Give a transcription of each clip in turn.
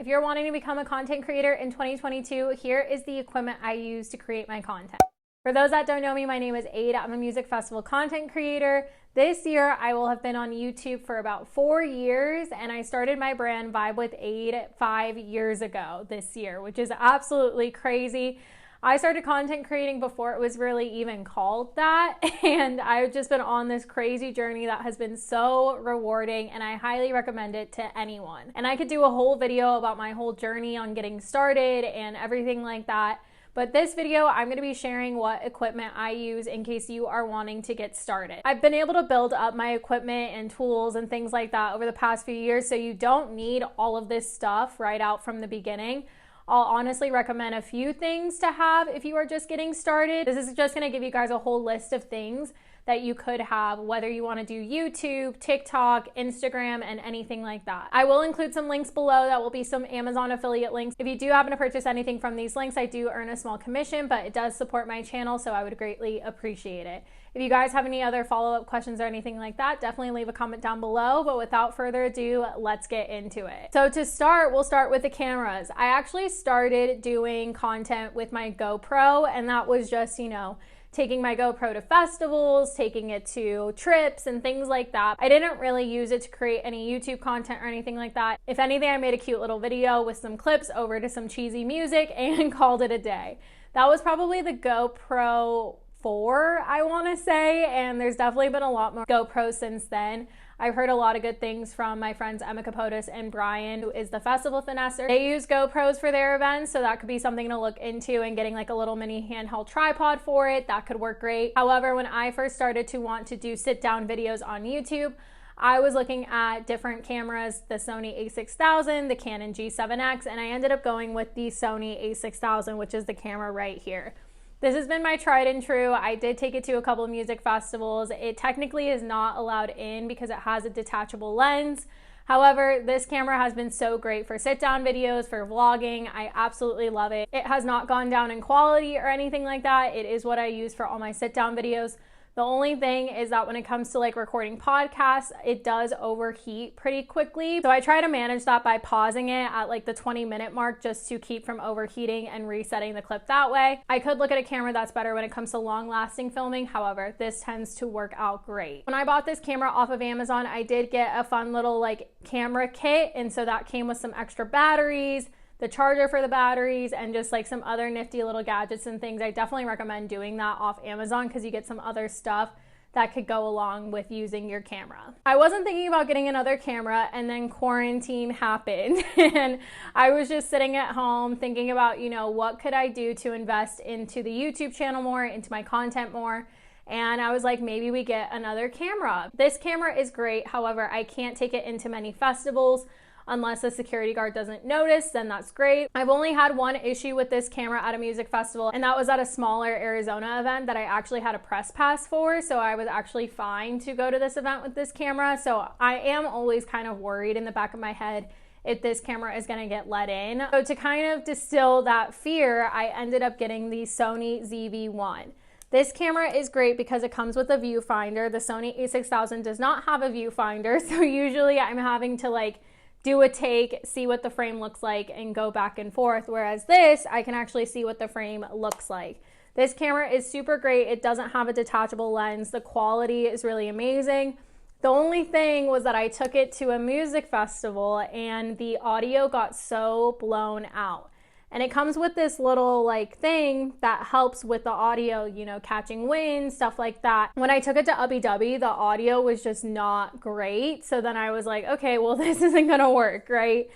you're wanting to become a content creator in 2022, here is the equipment I use to create my content. For those that don't know me, my name is Ada. I'm a music festival content creator. This year, I will have been on YouTube for about 4 years, and I started my brand Vibe with Ade 5 years ago this year, which is absolutely crazy. I started content creating before it was really even called that, and I've just been on this crazy journey that has been so rewarding, and I highly recommend it to anyone. And I could do a whole video about my whole journey on getting started and everything like that. But this video, I'm going to be sharing what equipment I use in case you are wanting to get started. I've been able to build up my equipment and tools and things like that over the past few years, so you don't need all of this stuff right out from the beginning. I'll honestly recommend a few things to have if you are just getting started. This is just going to give you guys a whole list of things that you could have, whether you want to do YouTube, TikTok, Instagram, and anything like that. I will include some links below that will be some Amazon affiliate links. If you do happen to purchase anything from these links, I do earn a small commission, but it does support my channel, so I would greatly appreciate it. If you guys have any other follow-up questions or anything like that, definitely leave a comment down below. But without further ado, let's get into it. So to start, we'll start with the cameras. I actually started doing content with my GoPro, and that was just, you know, taking my GoPro to festivals, taking it to trips and things like that. I didn't really use it to create any YouTube content or anything like that. If anything, I made a cute little video with some clips over to some cheesy music and called it a day. That was probably the GoPro 4, I want to say, and there's definitely been a lot more GoPros since then. I've heard a lot of good things from my friends Emma Capotis and Brian, who is the festival finesser. They use GoPros for their events, so that could be something to look into, and getting like a little mini handheld tripod for it, that could work great. However, when I first started to want to do sit-down videos on YouTube, I was looking at different cameras, the Sony a6000, the Canon G7X, and I ended up going with the Sony a6000, which is the camera right here. This has been my tried and true. I did take it to a couple of music festivals. It technically is not allowed in because it has a detachable lens. However, this camera has been so great for sit-down videos, for vlogging. I absolutely love it. It has not gone down in quality or anything like that. It is what I use for all my sit-down videos. The only thing is that when it comes to like recording podcasts, it does overheat pretty quickly. So I try to manage that by pausing it at like the 20-minute mark just to keep from overheating and resetting the clip that way. I could look at a camera that's better when it comes to long-lasting filming. However, this tends to work out great. When I bought this camera off of Amazon, I did get a fun little like camera kit, and so that came with some extra batteries, the charger for the batteries, and just like some other nifty little gadgets and things. I definitely recommend doing that off Amazon because you get some other stuff that could go along with using your camera. I wasn't thinking about getting another camera, and then quarantine happened and I was just sitting at home thinking about, you know, what could I do to invest into the YouTube channel more, into my content more. And I was like, maybe we get another camera. This camera is great. However, I can't take it into many festivals unless the security guard doesn't notice, then that's great. I've only had one issue with this camera at a music festival, and that was at a smaller Arizona event that I actually had a press pass for, so I was actually fine to go to this event with this camera. So I am always kind of worried in the back of my head if this camera is gonna get let in. So to kind of distill that fear, I ended up getting the Sony ZV-1. This camera is great because it comes with a viewfinder. The Sony a6000 does not have a viewfinder, so usually I'm having to like do a take, see what the frame looks like, and go back and forth. Whereas this, I can actually see what the frame looks like. This camera is super great. It doesn't have a detachable lens. The quality is really amazing. The only thing was that I took it to a music festival and the audio got so blown out. And it comes with this little like thing that helps with the audio, you know, catching wind, stuff like that. When I took it to Ubby Dubby, the audio was just not great. So then I was like, okay, well, this isn't gonna work, right?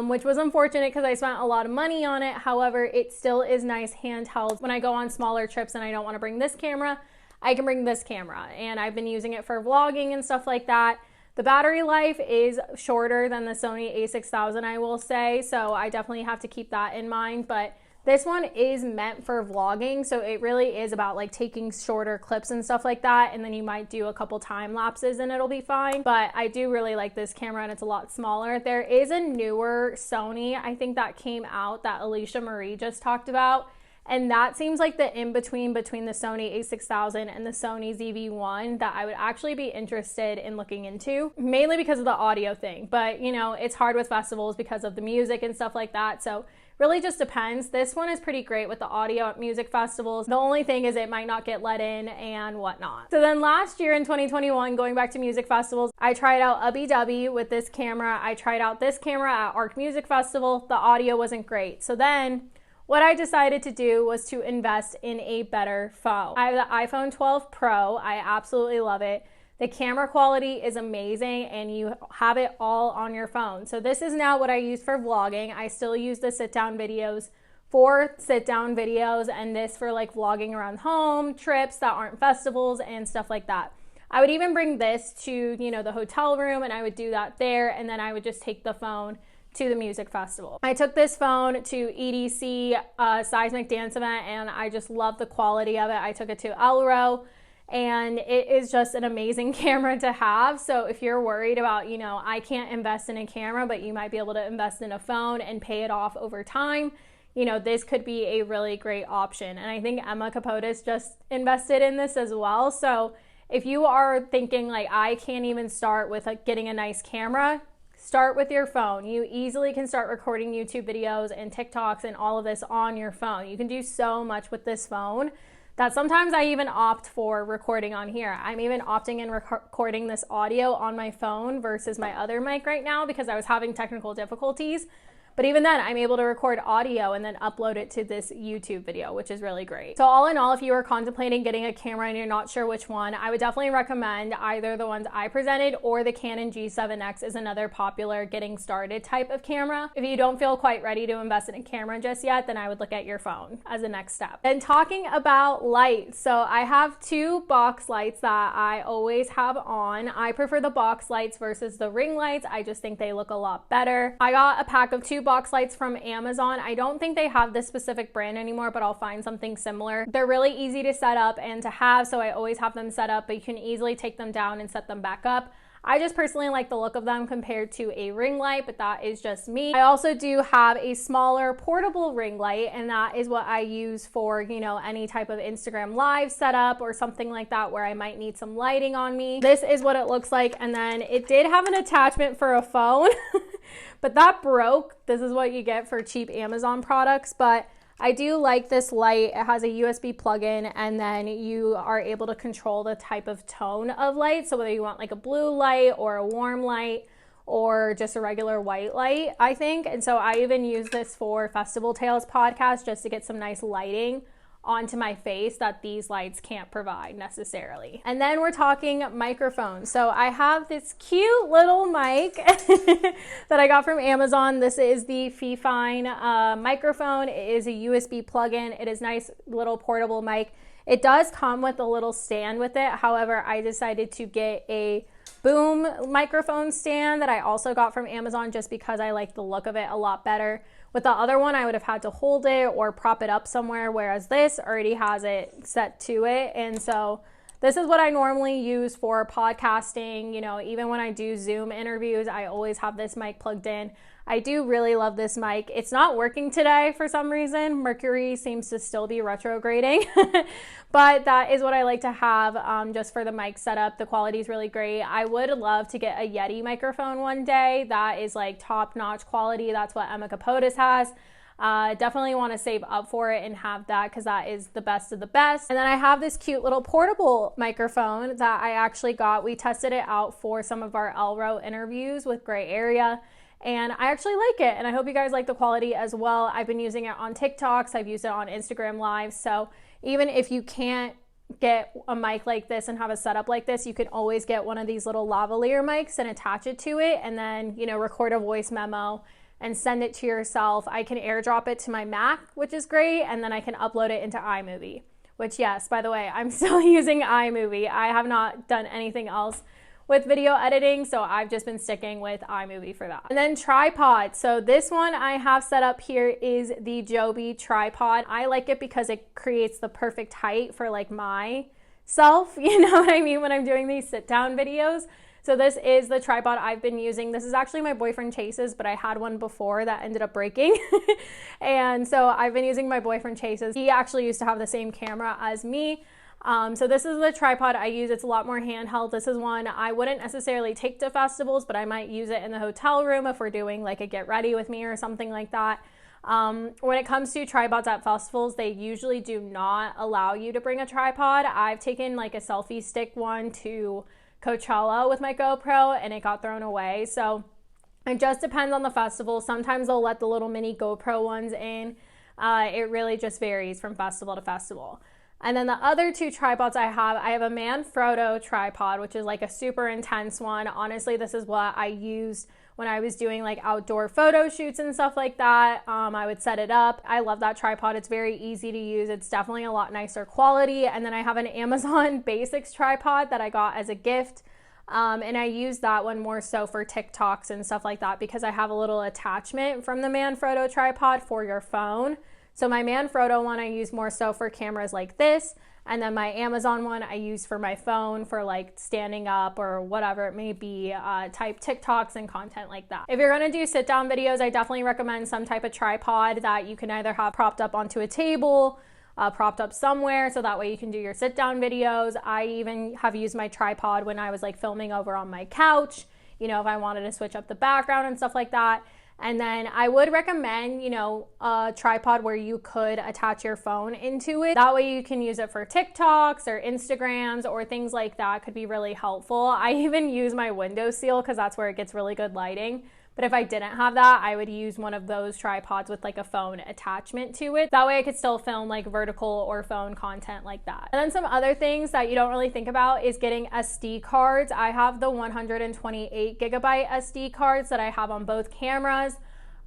Which was unfortunate because I spent a lot of money on it. However, it still is nice handheld. When I go on smaller trips and I don't want to bring this camera, I can bring this camera. And I've been using it for vlogging and stuff like that. The battery life is shorter than the Sony a6000, I will say, so I definitely have to keep that in mind. But this one is meant for vlogging, so it really is about like taking shorter clips and stuff like that, and then you might do a couple time lapses and it'll be fine. But I do really like this camera, and it's a lot smaller. There is a newer Sony, I think, that came out that Alicia Marie just talked about, And that seems like the in-between between the Sony a6000 and the Sony ZV-1 that I would actually be interested in looking into, mainly because of the audio thing. But, you know, it's hard with festivals because of the music and stuff like that. So really just depends. This one is pretty great with the audio at music festivals. The only thing is it might not get let in and whatnot. So then last year in 2021, going back to music festivals, I tried out UBW with this camera. I tried out this camera at Arc Music Festival. The audio wasn't great. So then what I decided to do was to invest in a better phone. I have the iPhone 12 Pro. I absolutely love it. The camera quality is amazing and you have it all on your phone. So this is now what I use for vlogging. I still use the sit-down videos for sit-down videos and this for like vlogging around home, trips that aren't festivals and stuff like that. I would even bring this to, you know, the hotel room and I would do that there, and then I would just take the phone to the music festival. I took this phone to EDC, Seismic Dance Event, and I just love the quality of it. I took it to Elro, and it is just an amazing camera to have. So if you're worried about, you know, I can't invest in a camera, but you might be able to invest in a phone and pay it off over time, you know, this could be a really great option. And I think Emma Capotis just invested in this as well. So if you are thinking like, I can't even start with like getting a nice camera, start with your phone. You easily can start recording YouTube videos and TikToks and all of this on your phone. You can do so much with this phone that sometimes I even opt for recording on here. I'm even opting in recording this audio on my phone versus my other mic right now because I was having technical difficulties. But even then, I'm able to record audio and then upload it to this YouTube video, which is really great. So all in all, if you are contemplating getting a camera and you're not sure which one, I would definitely recommend either the ones I presented or the Canon G7X is another popular getting started type of camera. If you don't feel quite ready to invest in a camera just yet, then I would look at your phone as a next step. And talking about lights, so I have two box lights that I always have on. I prefer the box lights versus the ring lights. I just think they look a lot better. I got a pack of two box lights from Amazon. I don't think they have this specific brand anymore, but I'll find something similar. They're really easy to set up and to have, so I always have them set up, but you can easily take them down and set them back up. I just personally like the look of them compared to a ring light, but that is just me. I also do have a smaller portable ring light, and that is what I use for, you know, any type of Instagram live setup or something like that where I might need some lighting on me. This is what it looks like, and then it did have an attachment for a phone, but that broke. This is what you get for cheap Amazon products, but I do like this light. It has a USB plug-in, and then you are able to control the type of tone of light. So whether you want like a blue light or a warm light or just a regular white light, I think. And so I even use this for Festival Tales podcast just to get some nice lighting onto my face that these lights can't provide necessarily. And then we're talking microphones. So I have this cute little mic that I got from Amazon. This is the Fifine microphone. It is a USB plug-in. It is nice little portable mic. It does come with a little stand with it. However, I decided to get a boom microphone stand that I also got from Amazon just because I like the look of it a lot better. With the other one, I would have had to hold it or prop it up somewhere, whereas this already has it set to it. And so this is what I normally use for podcasting. You know, even when I do Zoom interviews, I always have this mic plugged in. I do really love this mic. It's not working today for some reason. Mercury seems to still be retrograding, but that is what I like to have just for the mic setup. The quality is really great. I would love to get a Yeti microphone one day. That is like top-notch quality. That's what Emma Capotis has. Definitely want to save up for it and have that because that is the best of the best. And then I have this cute little portable microphone that I actually got. We tested it out for some of our Elro interviews with Gray Area, and I actually like it, and I hope you guys like the quality as well. I've been using it on TikToks. I've used it on Instagram Live. So even if you can't get a mic like this and have a setup like this, you can always get one of these little lavalier mics and attach it to it, and then, you know, record a voice memo and send it to yourself. I can airdrop it to my Mac, which is great, and then I can upload it into iMovie, which, yes, by the way, I'm still using iMovie. I have not done anything else with video editing, so I've just been sticking with iMovie for that. And then tripod. So this one I have set up here is the Joby tripod. I like it because it creates the perfect height for like myself, you know what I mean, when I'm doing these sit down videos. So this is the tripod I've been using. This is actually my boyfriend Chase's, but I had one before that ended up breaking. And so I've been using my boyfriend Chase's. He actually used to have the same camera as me. So this is the tripod I use. It's a lot more handheld. This is one I wouldn't necessarily take to festivals, but I might use it in the hotel room if we're doing like a get ready with me or something like that. When it comes to tripods at festivals, they usually do not allow you to bring a tripod. I've taken like a selfie stick one to Coachella with my GoPro and it got thrown away. So it just depends on the festival. Sometimes they'll let the little mini GoPro ones in. It really just varies from festival to festival. And then the other two tripods I have a Manfrotto tripod, which is like a super intense one. Honestly, this is what I used when I was doing like outdoor photo shoots and stuff like that. I would set it up. I love that tripod. It's very easy to use. It's definitely a lot nicer quality. And then I have an Amazon Basics tripod that I got as a gift. And I use that one more so for TikToks and stuff like that because I have a little attachment from the Manfrotto tripod for your phone. So my Manfrotto one I use more so for cameras like this, and then my Amazon one I use for my phone for like standing up or whatever it may be, type TikToks and content like that. If you're gonna do sit down videos, I definitely recommend some type of tripod that you can either have propped up onto a table, propped up somewhere, so that way you can do your sit down videos. I even have used my tripod when I was like filming over on my couch, you know, if I wanted to switch up the background and stuff like that. And then I would recommend, you know, a tripod where you could attach your phone into it. That way you can use it for TikToks or Instagrams or things like that. Could be really helpful. I even use my windowsill because that's where it gets really good lighting. But if I didn't have that, I would use one of those tripods with like a phone attachment to it. That way I could still film like vertical or phone content like that. And then some other things that you don't really think about is getting SD cards. I have the 128 gigabyte SD cards that I have on both cameras.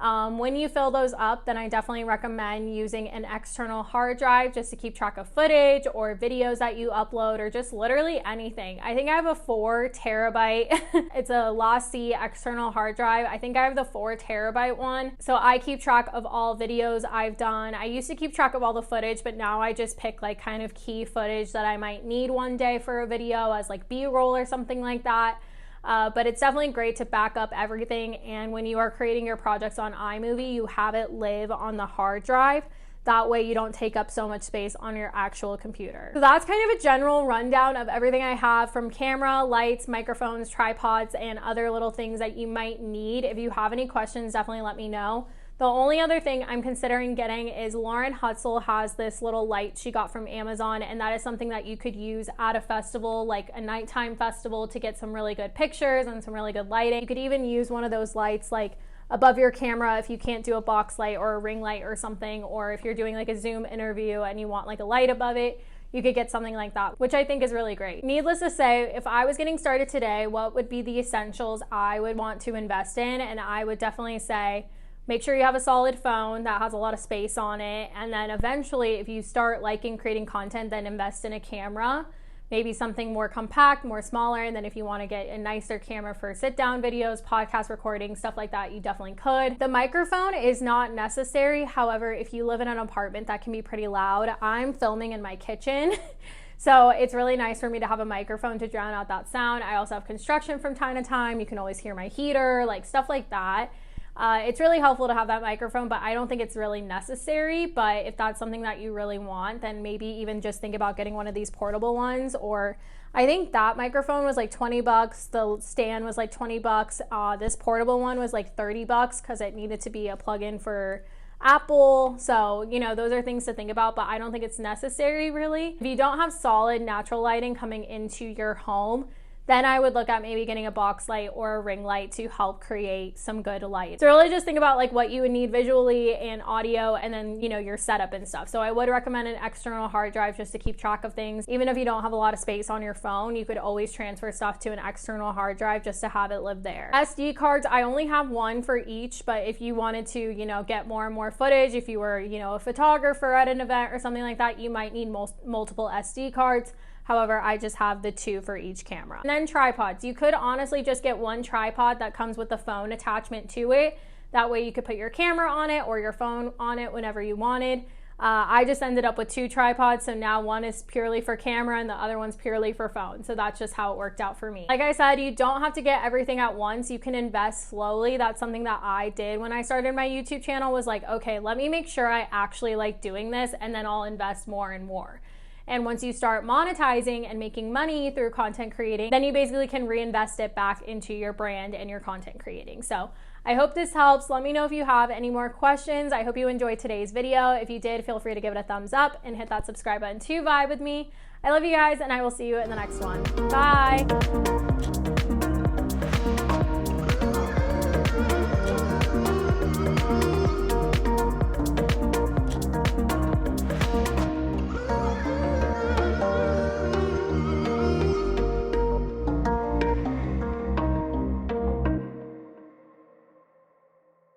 When you fill those up, then I definitely recommend using an external hard drive just to keep track of footage or videos that you upload or just literally anything. I think I have a 4 terabyte, it's a LaCie external hard drive. I think I have the 4 terabyte one. So I keep track of all videos I've done. I used to keep track of all the footage, but now I just pick like kind of key footage that I might need one day for a video as like B-roll or something like that. But it's definitely great to back up everything, and when you are creating your projects on iMovie, you have it live on the hard drive. That way you don't take up so much space on your actual computer. So that's kind of a general rundown of everything I have, from camera, lights, microphones, tripods, and other little things that you might need. If you have any questions, definitely let me know. The only other thing I'm considering getting is Lauren Hutzel has this little light she got from Amazon, and that is something that you could use at a festival, like a nighttime festival, to get some really good pictures and some really good lighting. You could even use one of those lights like above your camera if you can't do a box light or a ring light or something, or if you're doing like a Zoom interview and you want like a light above it, you could get something like that, which I think is really great. Needless to say, if I was getting started today, what would be the essentials I would want to invest in? And I would definitely say, make sure you have a solid phone that has a lot of space on it. And then eventually, if you start liking creating content, then invest in a camera, maybe something more compact, more smaller. And then if you want to get a nicer camera for sit down videos, podcast recording, stuff like that, you definitely could. The microphone is not necessary. However, if you live in an apartment, that can be pretty loud. I'm filming in my kitchen. So it's really nice for me to have a microphone to drown out that sound. I also have construction from time to time. You can always hear my heater, like stuff like that. It's really helpful to have that microphone, but I don't think it's really necessary. But if that's something that you really want, then maybe even just think about getting one of these portable ones. Or I think that microphone was like 20 bucks. The stand was like 20 bucks. This portable one was like 30 bucks because it needed to be a plug-in for Apple. So, you know, those are things to think about, but I don't think it's necessary really. If you don't have solid natural lighting coming into your home, then I would look at maybe getting a box light or a ring light to help create some good light. So really just think about like what you would need visually and audio, and then, you know, your setup and stuff. So I would recommend an external hard drive just to keep track of things. Even if you don't have a lot of space on your phone, you could always transfer stuff to an external hard drive just to have it live there. SD cards, I only have one for each, but if you wanted to, you know, get more and more footage, if you were, you know, a photographer at an event or something like that, you might need multiple SD cards. However, I just have the 2 for each camera. And then tripods. You could honestly just get one tripod that comes with the phone attachment to it. That way you could put your camera on it or your phone on it whenever you wanted. I just ended up with 2 tripods, so now one is purely for camera and the other one's purely for phone. So that's just how it worked out for me. Like I said, you don't have to get everything at once. You can invest slowly. That's something that I did when I started my YouTube channel, was like, okay, let me make sure I actually like doing this, and then I'll invest more and more. And once you start monetizing and making money through content creating, then you basically can reinvest it back into your brand and your content creating. So I hope this helps. Let me know if you have any more questions. I hope you enjoyed today's video. If you did, feel free to give it a thumbs up and hit that subscribe button to vibe with me. I love you guys, and I will see you in the next one. Bye.